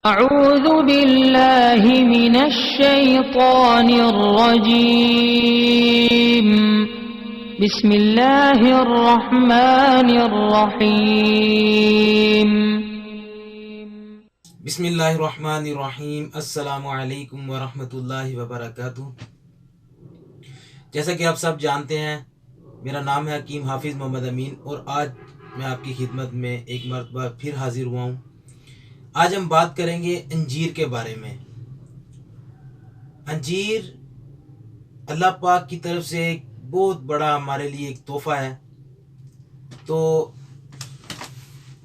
أعوذ بالله من الشيطان الرجيم. بسم الله الرحمن الرحيم. بسم اللہ الرحمن الرحیم. السلام علیکم ورحمۃ اللہ وبرکاتہ. جیسا کہ آپ سب جانتے ہیں، میرا نام ہے حکیم حافظ محمد امین، اور آج میں آپ کی خدمت میں ایک مرتبہ پھر حاضر ہوا ہوں. آج ہم بات کریں گے انجیر کے بارے میں. انجیر اللہ پاک کی طرف سے ایک بہت بڑا ہمارے لیے ایک تحفہ ہے، تو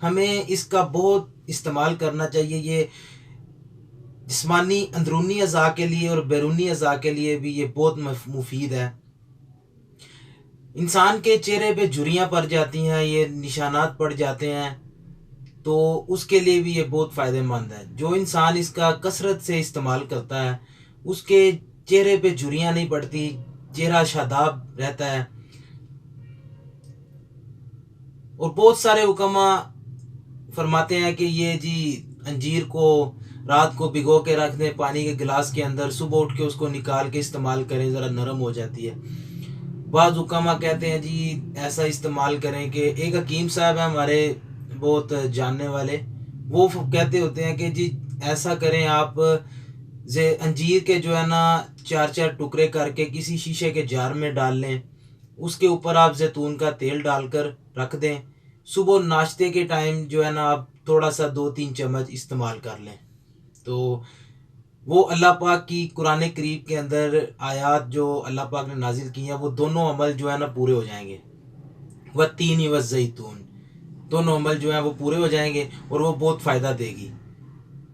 ہمیں اس کا بہت استعمال کرنا چاہیے. یہ جسمانی اندرونی اعضاء کے لیے اور بیرونی اعضاء کے لیے بھی یہ بہت مفید ہے. انسان کے چہرے پہ جھریاں پڑ جاتی ہیں، یہ نشانات پڑ جاتے ہیں، تو اس کے لیے بھی یہ بہت فائدہ مند ہے. جو انسان اس کا کثرت سے استعمال کرتا ہے اس کے چہرے پہ جھریاں نہیں پڑتی، چہرہ شاداب رہتا ہے. اور بہت سارے حکما فرماتے ہیں کہ یہ انجیر کو رات کو بھگو کے رکھ دیں پانی کے گلاس کے اندر، صبح اٹھ کے اس کو نکال کے استعمال کریں، ذرا نرم ہو جاتی ہے. بعض حکما کہتے ہیں ایسا استعمال کریں کہ ایک حکیم صاحب ہیں ہمارے بہت جاننے والے، وہ کہتے ہوتے ہیں کہ ایسا کریں آپ انجیر کے جو ہے نا 4 ٹکڑے کر کے کسی شیشے کے جار میں ڈال لیں، اس کے اوپر آپ زیتون کا تیل ڈال کر رکھ دیں، صبح ناشتے کے ٹائم جو ہے نا آپ تھوڑا سا 2-3 چمچ استعمال کر لیں. تو وہ اللہ پاک کی قرآن کریم کے اندر آیات جو اللہ پاک نے نازل کی ہیں وہ دونوں عمل جو ہے نا پورے ہو جائیں گے. والتین والزیتون دونوں عمل جو ہیں وہ پورے ہو جائیں گے اور وہ بہت فائدہ دے گی.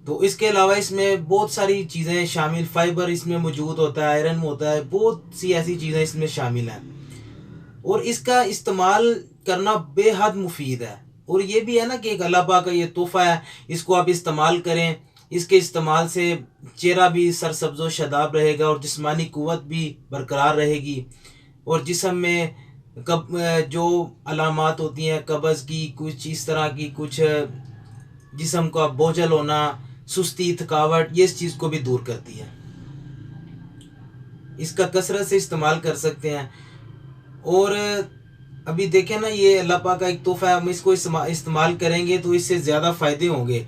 تو اس کے علاوہ اس میں بہت ساری چیزیں شامل، فائبر اس میں موجود ہوتا ہے، آئرن ہوتا ہے، بہت سی ایسی چیزیں اس میں شامل ہیں، اور اس کا استعمال کرنا بے حد مفید ہے. اور یہ بھی ہے نا کہ ایک اللہ پاک کا یہ تحفہ ہے، اس کو آپ استعمال کریں. اس کے استعمال سے چہرہ بھی سرسبز و شاداب رہے گا اور جسمانی قوت بھی برقرار رہے گی، اور جسم میں جو علامات ہوتی ہیں قبض کی، کچھ اس طرح کی، کچھ جسم کا بوجھل ہونا، سستی، تھکاوٹ، یہ اس چیز کو بھی دور کرتی ہے. اس کا کثرت سے استعمال کر سکتے ہیں. اور ابھی دیکھیں نا، یہ اللہ پاک کا ایک تحفہ ہے، ہم اس کو استعمال کریں گے تو اس سے زیادہ فائدے ہوں گے.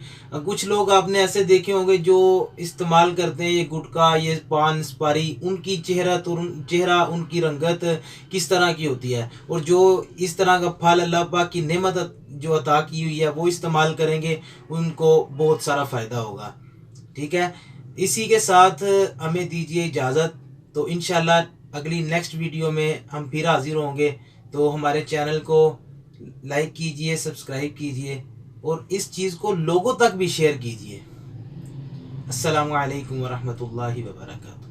کچھ لوگ آپ نے ایسے دیکھے ہوں گے جو استعمال کرتے ہیں یہ گٹکا، یہ پان سپاری، ان کی چہرہ ان کی رنگت کس طرح کی ہوتی ہے. اور جو اس طرح کا پھل اللہ پاک کی نعمت جو عطا کی ہوئی ہے وہ استعمال کریں گے ان کو بہت سارا فائدہ ہوگا. ٹھیک ہے، اسی کے ساتھ ہمیں دیجیے اجازت. تو انشاءاللہ اگلی نیکسٹ ویڈیو میں ہم پھر حاضر ہوں گے. تو ہمارے چینل کو لائک کیجئے، سبسکرائب کیجئے، اور اس چیز کو لوگوں تک بھی شیئر کیجئے. السلام علیکم ورحمۃ اللہ وبرکاتہ.